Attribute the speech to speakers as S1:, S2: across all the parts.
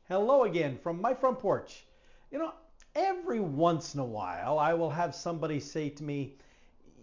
S1: Hello again from my front porch. You know, every once in a while I will have somebody say to me,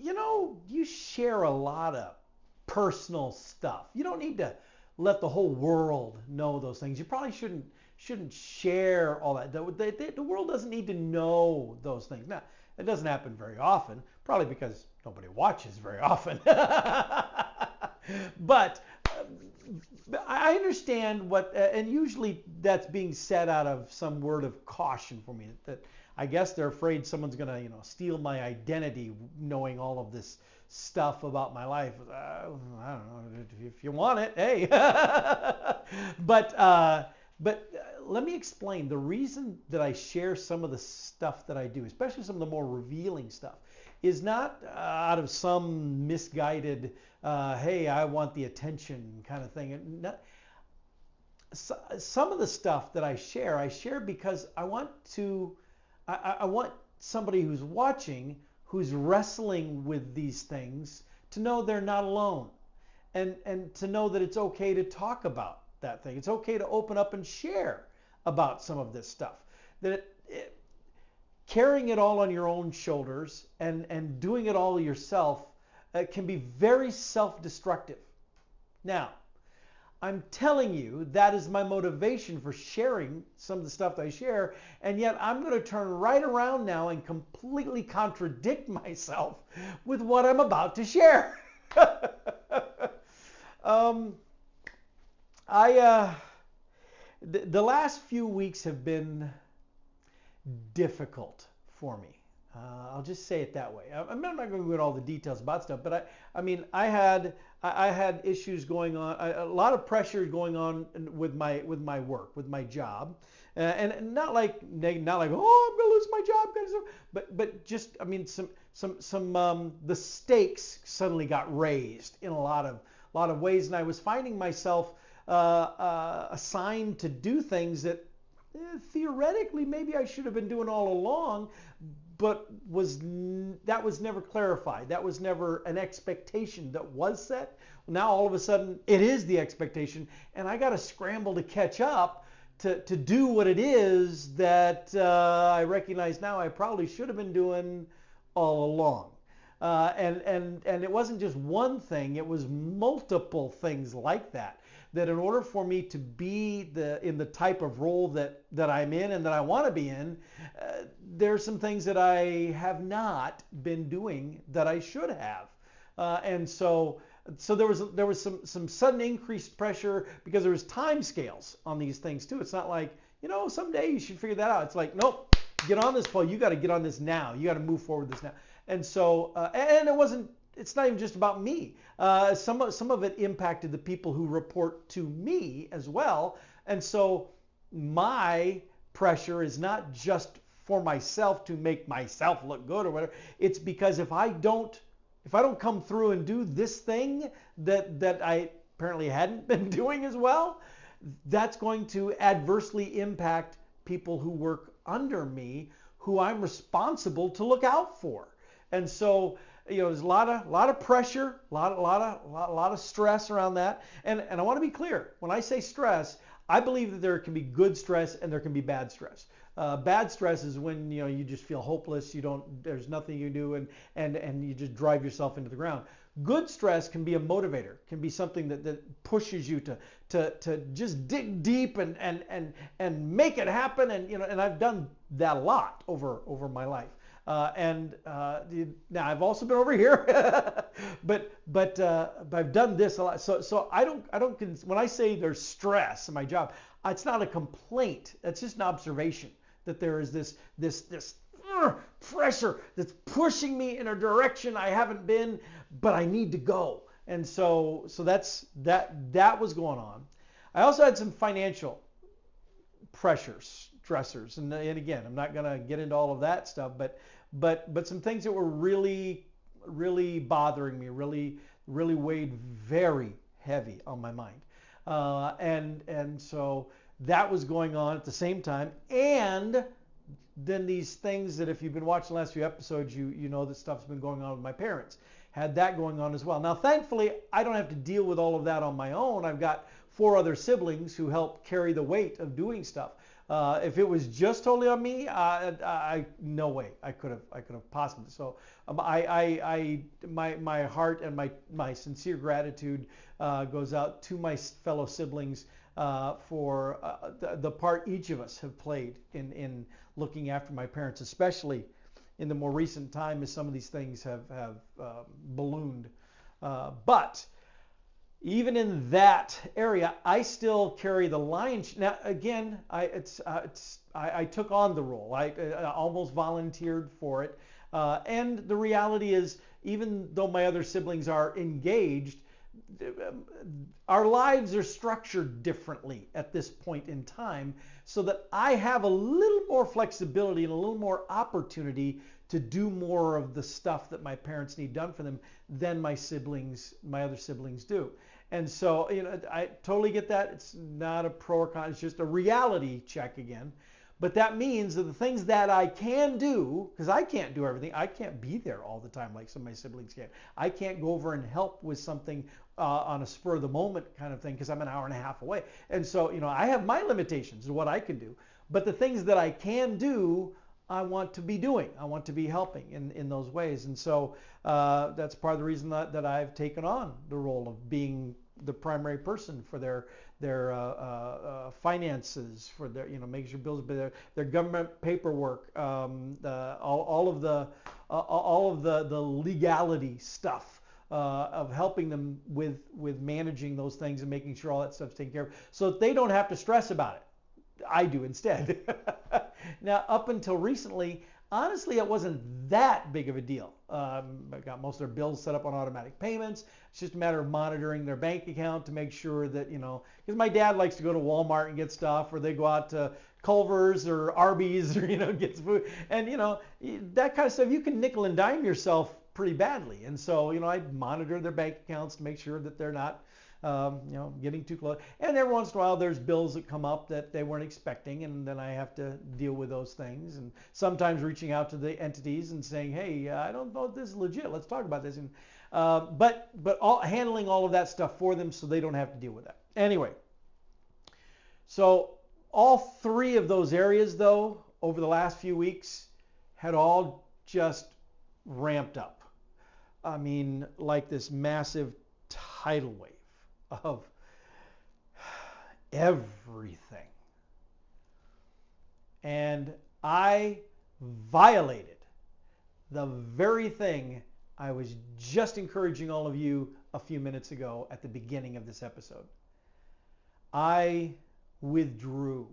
S1: you share a lot of personal stuff. You don't need to let the whole world know those things. You probably shouldn't share all that. The world doesn't need to know those things. Now, it doesn't happen very often, probably because nobody watches very often. But I understand and usually that's being said out of some word of caution for me. That I guess they're afraid someone's gonna, steal my identity, knowing all of this stuff about my life. I don't know if you want it, hey. But let me explain the reason that I share some of the stuff that I do, especially some of the more revealing stuff, is not out of some misguided, hey, I want the attention kind of thing. Some of the stuff that I share because I want somebody who's watching, who's wrestling with these things, to know they're not alone, and to know that it's okay to talk about that thing. It's okay to open up and share about some of this stuff. Carrying it all on your own shoulders and doing it all yourself can be very self-destructive. Now, I'm telling you, that is my motivation for sharing some of the stuff that I share, and yet I'm going to turn right around now and completely contradict myself with what I'm about to share. The last few weeks have been difficult for me. I'll just say it that way. I'm not going to go into all the details about stuff, but I had issues going on, a lot of pressure going on with my work, with my job, and not like oh, I'm going to lose my job, but just the stakes suddenly got raised in a lot of ways, and I was finding myself assigned to do things that theoretically maybe I should have been doing all along, but that was never clarified. That was never an expectation that was set. Now all of a sudden it is the expectation, and I got to scramble to catch up to do what it is that I recognize now I probably should have been doing all along. And it wasn't just one thing, it was multiple things like that. That in order for me to be in the type of role that I'm in and that I want to be in, there's some things that I have not been doing that I should have. And so there was some sudden increased pressure because there was time scales on these things too. It's not like, someday you should figure that out. It's like, nope, get on this, Paul. You got to get on this now. You got to move forward with this now. And so, it's not even just about me. Some of it impacted the people who report to me as well. And so my pressure is not just for myself to make myself look good or whatever. It's because if I don't come through and do this thing that I apparently hadn't been doing as well, that's going to adversely impact people who work under me, who I'm responsible to look out for. And so, there's a lot of pressure, a lot of stress around that. And I want to be clear. When I say stress, I believe that there can be good stress and there can be bad stress. Bad stress is when you just feel hopeless. There's nothing you do, and you just drive yourself into the ground. Good stress can be a motivator, can be something that pushes you to just dig deep and make it happen. And I've done that a lot over my life. Now I've also been over here, but I've done this a lot. So I don't when I say there's stress in my job, it's not a complaint. That's just an observation that there is this pressure that's pushing me in a direction I haven't been, but I need to go. And so that was going on. I also had some financial pressures, stressors, and again, I'm not going to get into all of that stuff, but some things that were really, really bothering me, really, really weighed very heavy on my mind, and so that was going on at the same time. And then these things that, if you've been watching the last few episodes, you know that stuff's been going on with my parents. had that going on as well. Now, thankfully, I don't have to deal with all of that on my own. I've got 4 other siblings who help carry the weight of doing stuff. If it was just totally on me, no way I could have possibly. So my heart and my sincere gratitude goes out to my fellow siblings for the part each of us have played in looking after my parents, especially in the more recent time as some of these things have ballooned. But even in that area, I still carry the lion's. Now, again, I took on the role. I almost volunteered for it. And the reality is, even though my other siblings are engaged, our lives are structured differently at this point in time, so that I have a little more flexibility and a little more opportunity to do more of the stuff that my parents need done for them than my other siblings do. And so, I totally get that. It's not a pro or con, it's just a reality check again. But that means that the things that I can do, because I can't do everything, I can't be there all the time like some of my siblings can. I can't go over and help with something on a spur of the moment kind of thing because I'm an hour and a half away. And so, I have my limitations of what I can do. But the things that I can do, I want to be doing. I want to be helping in those ways. And so that's part of the reason that I've taken on the role of being the primary person for their finances, for their, making sure bills, their government paperwork, all of the legality stuff of helping them with managing those things and making sure all that stuff's taken care of, so that they don't have to stress about it. I do instead. Now, up until recently, honestly, it wasn't that big of a deal. I got most of their bills set up on automatic payments. It's just a matter of monitoring their bank account to make sure that, because my dad likes to go to Walmart and get stuff, or they go out to Culver's or Arby's or, get some food. And, that kind of stuff, you can nickel and dime yourself pretty badly. And so, I monitor their bank accounts to make sure that they're not getting too close. And every once in a while, there's bills that come up that they weren't expecting, and then I have to deal with those things. And sometimes reaching out to the entities and saying, hey, I don't know if this is legit. Let's talk about this. And but handling all of that stuff for them so they don't have to deal with that. Anyway, so all 3 of those areas, though, over the last few weeks, had all just ramped up. I mean, like this massive tidal wave of everything. And I violated the very thing I was just encouraging all of you a few minutes ago at the beginning of this episode. I withdrew.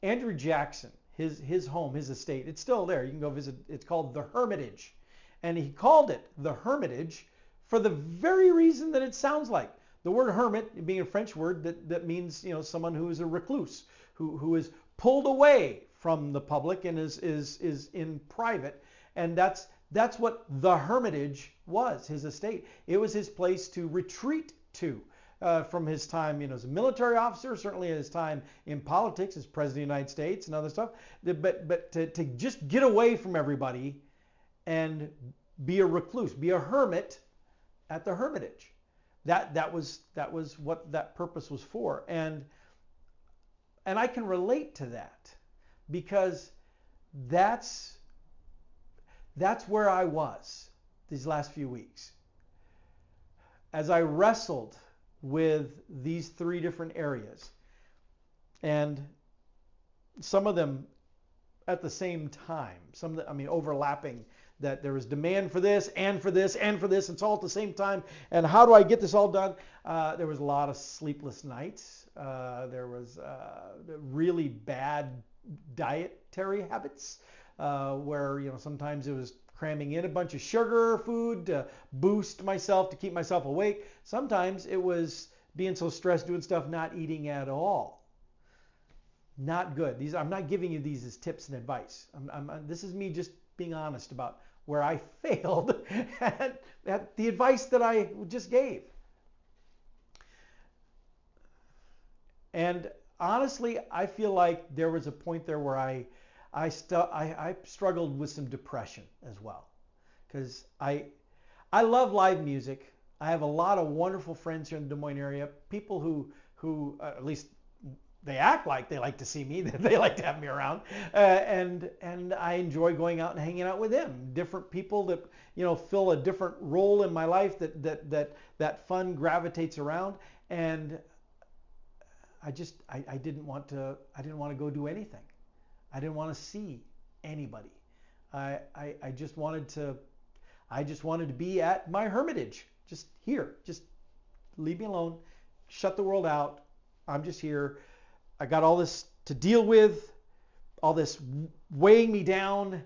S1: Andrew Jackson, his home, his estate, it's still there. You can go visit. It's called the Hermitage. And he called it the Hermitage for the very reason that it sounds like. The word hermit being a French word that means, someone who is a recluse, who is pulled away from the public and is in private. And that's what the Hermitage was, his estate. It was his place to retreat to from his time, as a military officer, certainly his time in politics as President of the United States and other stuff. But to just get away from everybody and be a recluse, be a hermit at the Hermitage. That was what that purpose was for. And I can relate to that because that's where I was these last few weeks. As I wrestled with these 3 different areas, and some of them at the same time, some of them, overlapping, that there was demand for this and for this and for this. It's all at the same time. And how do I get this all done? There was a lot of sleepless nights. There was really bad dietary habits where, sometimes it was cramming in a bunch of sugar food to boost myself, to keep myself awake. Sometimes it was being so stressed doing stuff, not eating at all. Not good. I'm not giving you these as tips and advice. This is me just being honest about where I failed at the advice that I just gave. And honestly, I feel like there was a point there where I struggled with some depression as well. because I love live music. I have a lot of wonderful friends here in the Des Moines area, people who at least they act like they like to see me, they like to have me around, and I enjoy going out and hanging out with them. Different people that fill a different role in my life that fun gravitates around, and I didn't want to go do anything. I didn't want to see anybody. I just wanted to be at my Hermitage, just here, just leave me alone, shut the world out. I'm just here. I got all this to deal with, all this weighing me down.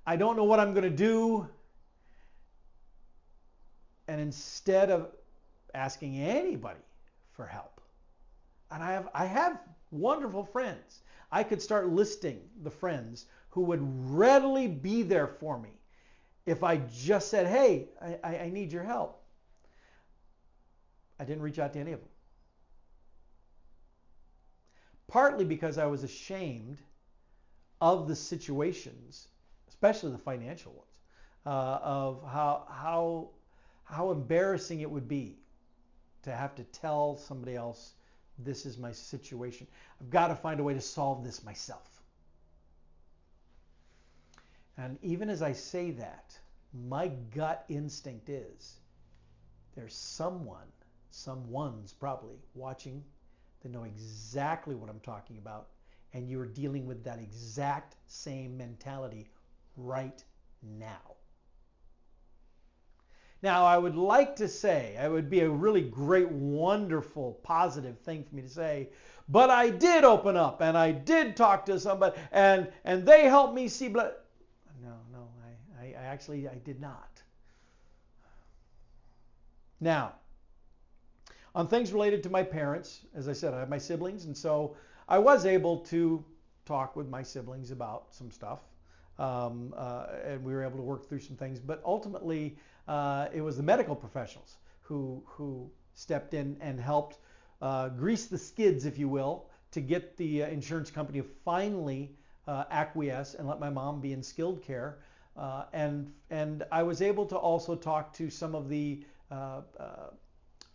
S1: I don't know what I'm going to do. And instead of asking anybody for help, and I have wonderful friends. I could start listing the friends who would readily be there for me if I just said, hey, I need your help. I didn't reach out to any of them. Partly because I was ashamed of the situations, especially the financial ones, of how embarrassing it would be to have to tell somebody else, this is my situation. I've got to find a way to solve this myself. And even as I say that, my gut instinct is there's someone's probably watching that know exactly what I'm talking about, and you're dealing with that exact same mentality right now. Now, I would like to say, it would be a really great, wonderful, positive thing for me to say, but I did open up and I did talk to somebody and they helped me see blood. No, I did not. Now, on things related to my parents, as I said, I have my siblings, and so I was able to talk with my siblings about some stuff, and we were able to work through some things. But ultimately, it was the medical professionals who stepped in and helped grease the skids, if you will, to get the insurance company to finally acquiesce and let my mom be in skilled care. And I was able to also talk to some of the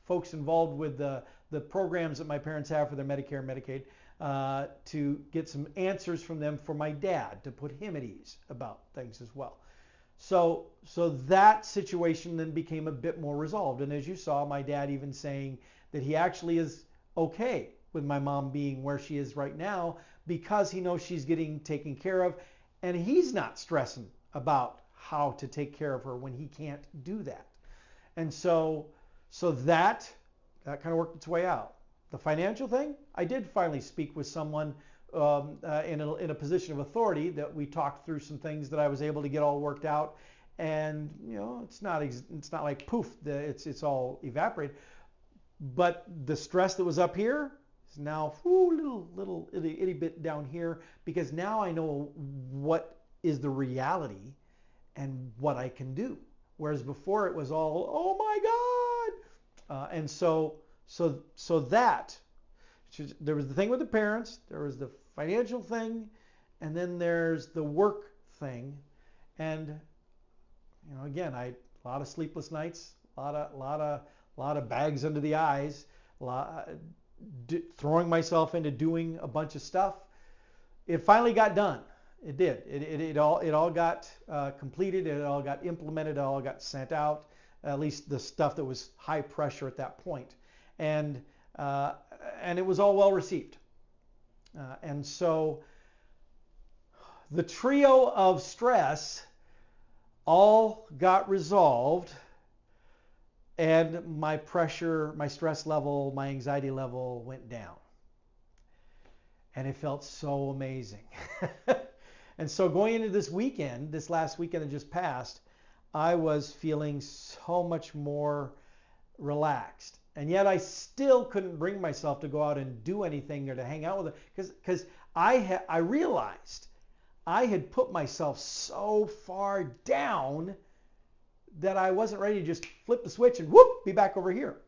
S1: folks involved with the programs that my parents have for their Medicare and Medicaid, to get some answers from them for my dad, to put him at ease about things as well. So that situation then became a bit more resolved. And as you saw, my dad even saying that he actually is okay with my mom being where she is right now because he knows she's getting taken care of, and he's not stressing about how to take care of her when he can't do that. And so that kind of worked its way out. The financial thing, I did finally speak with someone in a position of authority that we talked through some things that I was able to get all worked out. And it's not like poof, it's all evaporated. But the stress that was up here is now little itty bit down here, because now I know what is the reality and what I can do. Whereas before it was all, oh my God. And so that, there was the thing with the parents, there was the financial thing, and then there's the work thing. And again, a lot of sleepless nights, a lot of bags under the eyes, throwing myself into doing a bunch of stuff. It finally got done. It did. It all got completed. It all got implemented. It all got sent out. At least the stuff that was high pressure at that point, and it was all well received. And so the trio of stress all got resolved, and my pressure, my stress level, my anxiety level went down, and it felt so amazing. And so going into this last weekend that just passed, I was feeling so much more relaxed. And yet I still couldn't bring myself to go out and do anything or to hang out with them, because I realized I had put myself so far down that I wasn't ready to just flip the switch and whoop, be back over here.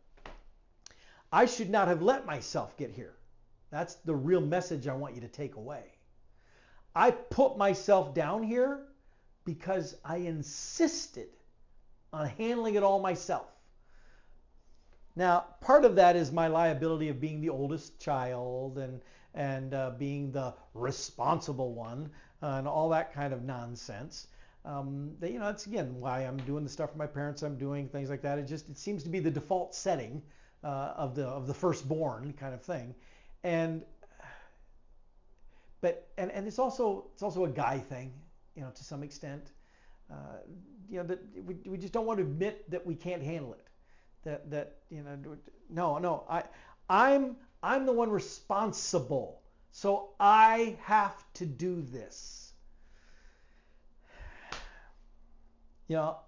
S1: I should not have let myself get here. That's the real message I want you to take away. I put myself down here because I insisted on handling it all myself. Now, part of that is my liability of being the oldest child and being the responsible one and all that kind of nonsense. That's again why I'm doing the stuff for my parents. I'm doing things like that. It seems to be the default setting of the firstborn kind of thing, and it's also a guy thing, to some extent. That we just don't want to admit that we can't handle it. I'm the one responsible, so I have to do this.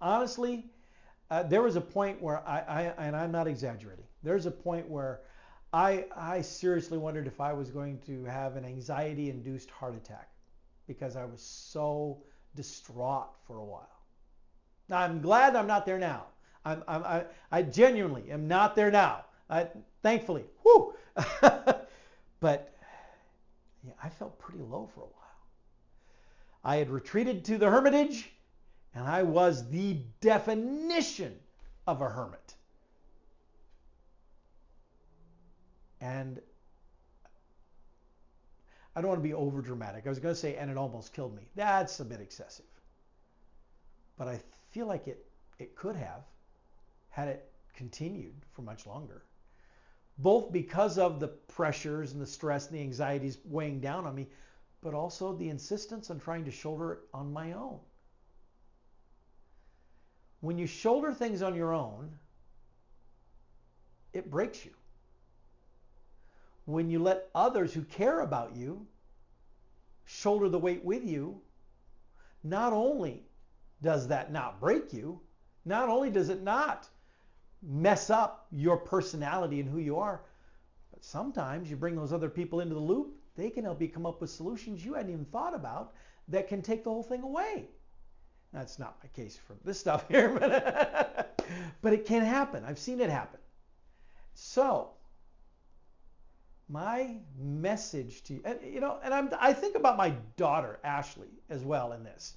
S1: Honestly, there was a point where and I'm not exaggerating, there's a point where I seriously wondered if I was going to have an anxiety-induced heart attack because I was so distraught for a while. Now, I'm glad I'm not there now. I genuinely am not there now. Thankfully. Whew. But yeah, I felt pretty low for a while. I had retreated to the Hermitage, and I was the definition of a hermit. And I don't want to be over dramatic. I was going to say, and it almost killed me. That's a bit excessive. But I feel like it could have, had it continued for much longer. Both because of the pressures and the stress and the anxieties weighing down on me, but also the insistence on trying to shoulder it on my own. When you shoulder things on your own, it breaks you. When you let others who care about you shoulder the weight with you, not only does that not break you, not only does it not mess up your personality and who you are, but sometimes you bring those other people into the loop, they can help you come up with solutions you hadn't even thought about that can take the whole thing away. That's not my case for this stuff here, but it can happen. I've seen it happen. So, my message to you, I think about my daughter, Ashley, as well in this.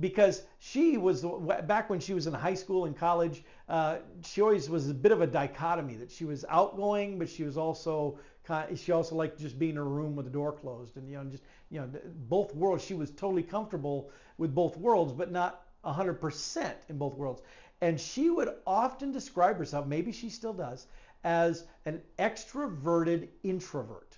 S1: Because she was, back when she was in high school and college, she always was a bit of a dichotomy, that she was outgoing, but she also liked just being in her room with the door closed, and both worlds. She was totally comfortable with both worlds, but not 100% in both worlds. And she would often describe herself, maybe she still does, as an extroverted introvert.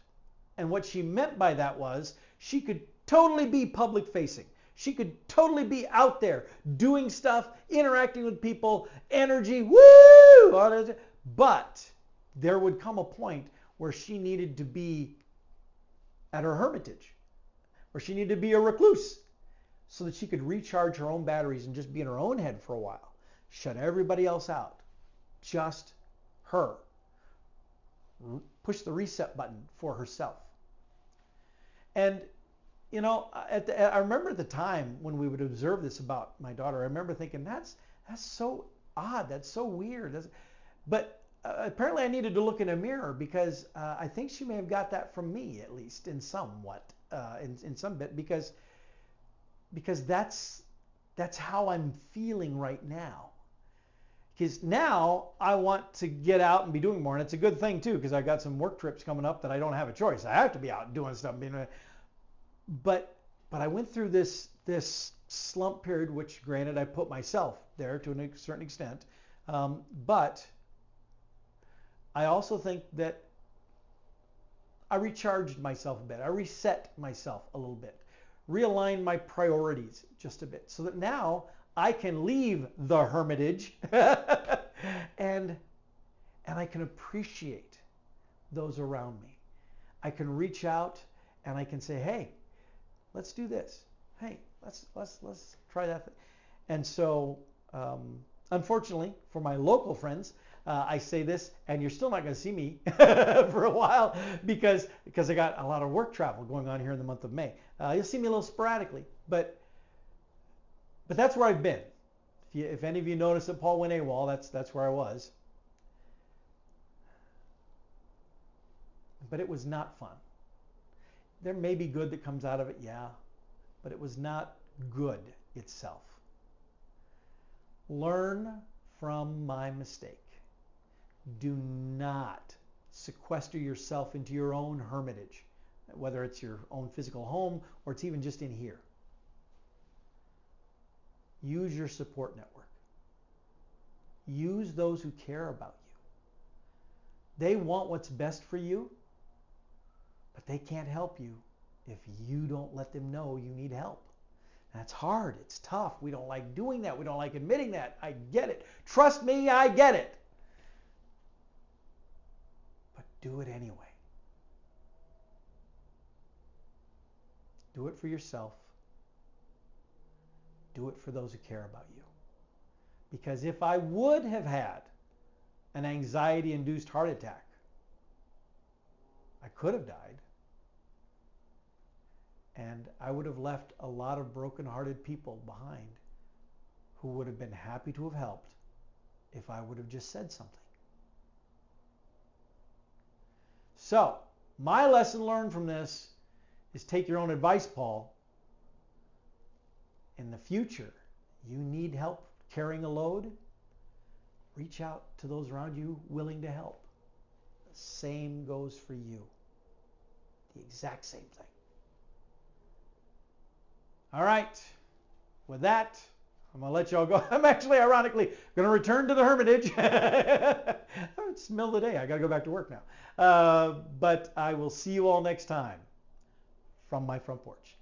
S1: And what she meant by that was she could totally be public facing. She could totally be out there doing stuff, interacting with people, energy, woo! But there would come a point where she needed to be at her hermitage, where she needed to be a recluse, so that she could recharge her own batteries and just be in her own head for a while. Shut everybody else out. Just her. Push the reset button for herself. And I remember at the time when we would observe this about my daughter, I remember thinking, that's so odd, that's so weird. But apparently I needed to look in a mirror, because I think she may have got that from me, at least in somewhat, in some bit, because that's how I'm feeling right now. Because now I want to get out and be doing more, and it's a good thing too, because I've got some work trips coming up that I don't have a choice. I have to be out doing stuff. But I went through this slump period, which, granted, I put myself there to a certain extent. But I also think that I recharged myself a bit. I reset myself a little bit, realigned my priorities just a bit, so that now I can leave the Hermitage and I can appreciate those around me. I can reach out and I can say, hey, let's do this. Hey, let's try that. And so, unfortunately, for my local friends, I say this, and you're still not going to see me for a while because I got a lot of work travel going on here in the month of May. You'll see me a little sporadically, but that's where I've been. If any of you notice that Paul went AWOL, that's where I was. But it was not fun. There may be good that comes out of it, yeah, but it was not good itself. Learn from my mistake. Do not sequester yourself into your own hermitage, whether it's your own physical home or it's even just in here. Use your support network. Use those who care about you. They want what's best for you, but they can't help you if you don't let them know you need help. That's hard. It's tough. We don't like doing that. We don't like admitting that. I get it. Trust me, I get it. But do it anyway. Do it for yourself. Do it for those who care about you. Because if I would have had an anxiety-induced heart attack, I could have died. And I would have left a lot of broken-hearted people behind who would have been happy to have helped if I would have just said something. So, my lesson learned from this is take your own advice, Paul. In the future, you need help carrying a load, reach out to those around you willing to help. The same goes for you. The exact same thing. All right. With that, I'm going to let y'all go. I'm actually, ironically, going to return to the Hermitage. It's the middle of the day. I got to go back to work now. But I will see you all next time from my front porch.